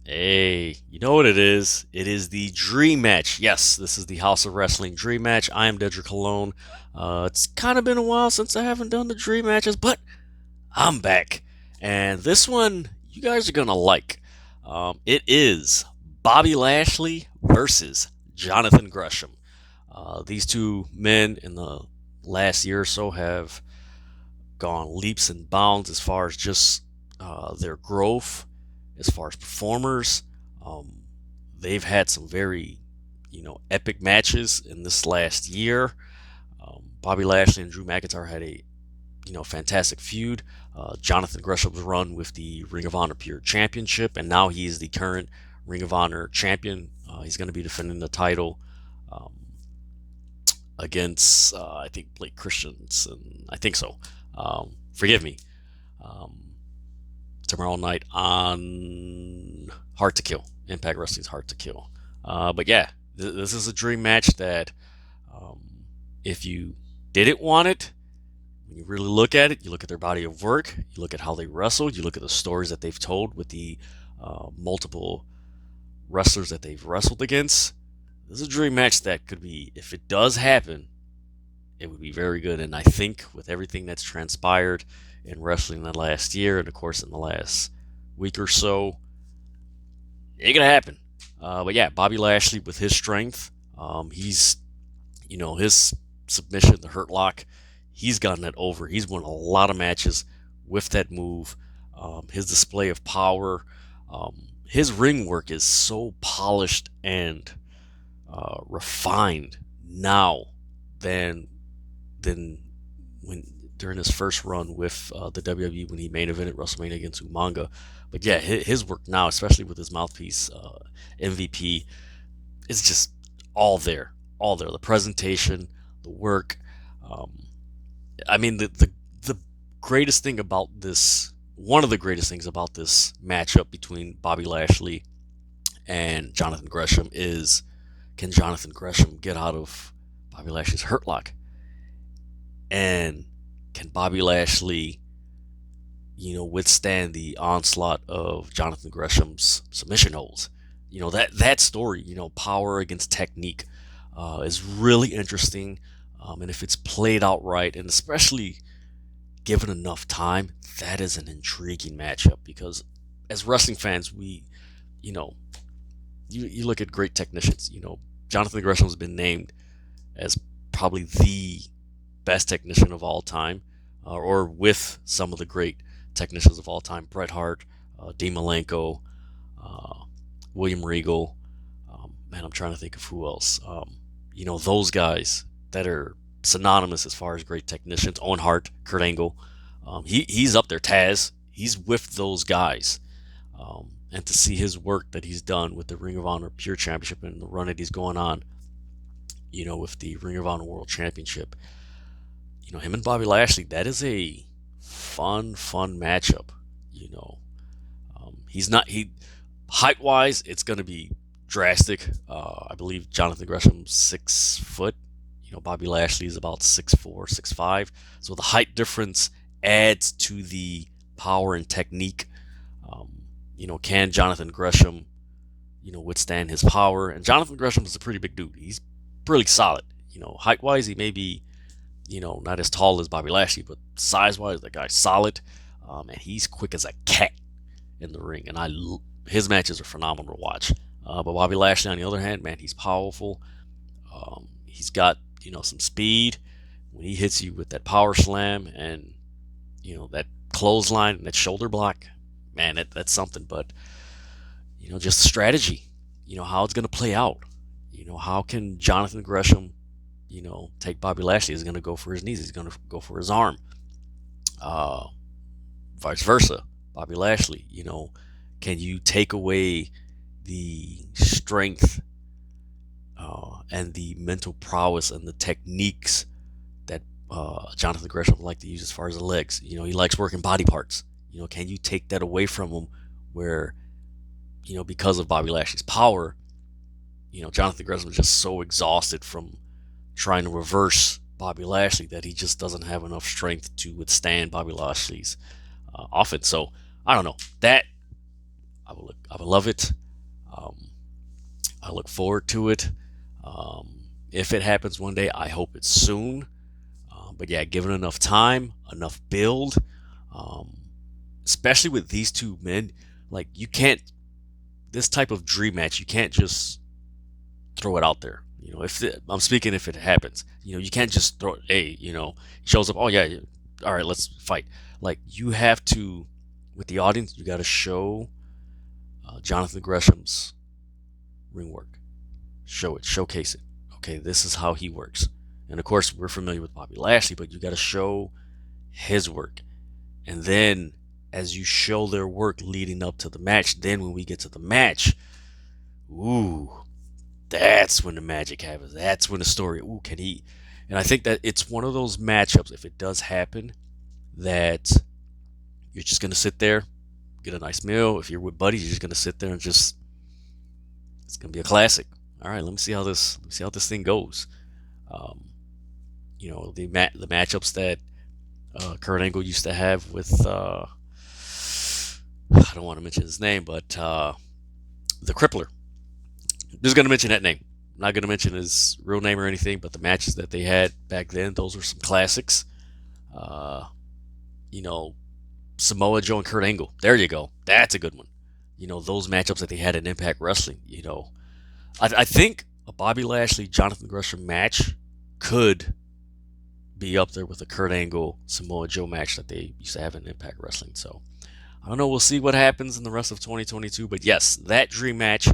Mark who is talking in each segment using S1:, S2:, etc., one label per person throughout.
S1: Hey, you know what it is? It is the dream match. Yes, this is the House of Wrestling dream match. I am Dedrian Cologne. It's kind of been a while since I haven't done the dream matches, but I'm back. And this one, you guys are going to like. It is Bobby Lashley versus Jonathan Gresham. These two men in the last year or so have gone leaps and bounds as far as just their growth, as far as performers. Um, they've had some very, epic matches in this last year. Bobby Lashley and Drew McIntyre had a, fantastic feud. Jonathan Gresham's run with the Ring of Honor Pure Championship, and now he is the current Ring of Honor champion. He's going to be defending the title um, against, I think, Blake Christensen. I think so. Forgive me. Um, Tomorrow night on Hard to Kill. Impact Wrestling's Hard to Kill. But yeah, this is a dream match that um, if you didn't want it, when you really look at it, you look at their body of work, you look at how they wrestled, you look at the stories that they've told with the multiple wrestlers that they've wrestled against. This is a dream match that could be, if it does happen, it would be very good. And I think with everything that's transpired in wrestling in the last year and of course in the last week or so, it gonna happen. But yeah, Bobby Lashley with his strength, he's his submission, the Hurt Lock, he's gotten that over. He's won a lot of matches with that move. His display of power, his ring work is so polished and refined now than than when during his first run with the WWE when he main evented WrestleMania against Umaga. But yeah, his work now, especially with his mouthpiece MVP, is just all there, all there. The presentation, the work. Um, I mean, the greatest thing about this, one of the greatest things about this matchup between Bobby Lashley and Jonathan Gresham is, can Jonathan Gresham get out of Bobby Lashley's hurt lock? And can Bobby Lashley, withstand the onslaught of Jonathan Gresham's submission holds? That story, power against technique, is really interesting. And if it's played out right, and especially given enough time, that is an intriguing matchup because as wrestling fans, you know, you look at great technicians. Jonathan Gresham has been named as probably the best technician of all time, or with some of the great technicians of all time: Bret Hart, Dean Malenko, uh, William Regal. Man, I'm trying to think of who else. Those guys that are synonymous as far as great technicians. Owen Hart, Kurt Angle. He's up there. Taz. He's with those guys. And to see his work that he's done with the Ring of Honor Pure Championship and the run that he's going on, with the Ring of Honor World Championship, him and Bobby Lashley, that is a fun matchup. He's not, height wise, it's going to be drastic. I believe Jonathan Gresham's 6 foot. Bobby Lashley is about 6'4", 6'5". So the height difference adds to the power and technique. Can Jonathan Gresham, withstand his power? And Jonathan Gresham is a pretty big dude. He's pretty solid. Height wise, he may be, not as tall as Bobby Lashley, but size wise, that guy's solid. And he's quick as a cat in the ring. And his matches are phenomenal to watch. But Bobby Lashley, on the other hand, man, he's powerful. He's got, some speed. When he hits you with that power slam and, that clothesline and that shoulder block, man, that's something. But, just strategy, how it's going to play out. How can Jonathan Gresham, take Bobby Lashley? He's going to go for his knees. He's going to go for his arm. Uh, Vice versa. Bobby Lashley, can you take away the strength and the mental prowess and the techniques that Jonathan Gresham would like to use as far as the legs? He likes working body parts. Can you take that away from him where, because of Bobby Lashley's power, Jonathan Gresham is just so exhausted from trying to reverse Bobby Lashley that he just doesn't have enough strength to withstand Bobby Lashley's offense. So I don't know that I would love it. Um, I look forward to it. If it happens one day, I hope it's soon. But yeah, given enough time, enough build, um, especially with these two men, like you can't, this type of dream match, you can't just throw it out there. I'm speaking if it happens, you can't just throw, hey, shows up, oh yeah, yeah, all right, let's fight. Like you have to, with the audience, you got to show Jonathan Gresham's ring work. Show it, showcase it. Okay, this is how he works. And of course, we're familiar with Bobby Lashley, but you got to show his work. And then, as you show their work leading up to the match, then when we get to the match, ooh, that's when the magic happens. That's when the story, ooh, can he? And I think that it's one of those matchups, if it does happen, that you're just going to sit there, get a nice meal. If you're with buddies, you're just going to sit there and just, it's going to be a classic. All right, let me see how this thing goes. Um, the matchups that Kurt Angle used to have with I don't want to mention his name, but the Crippler. I'm just gonna mention that name. I'm not gonna mention his real name or anything, but the matches that they had back then, those were some classics. Uh, you know, Samoa Joe and Kurt Angle. There you go. That's a good one. Those matchups that they had in Impact Wrestling. I think a Bobby Lashley Jonathan Gresham match could be up there with a Kurt Angle Samoa Joe match that they used to have in Impact Wrestling. So I don't know. We'll see what happens in the rest of 2022. But yes, that dream match,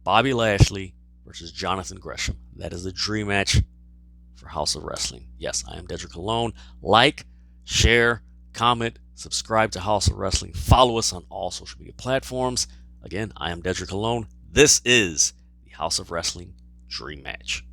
S1: Bobby Lashley versus Jonathan Gresham. That is the dream match for House of Wrestling. Yes, I am Dedrian Cologne. Like, share, comment, subscribe to House of Wrestling. Follow us on all social media platforms. Again, I am Dedrian Cologne. This is the House of Wrestling Dream Match.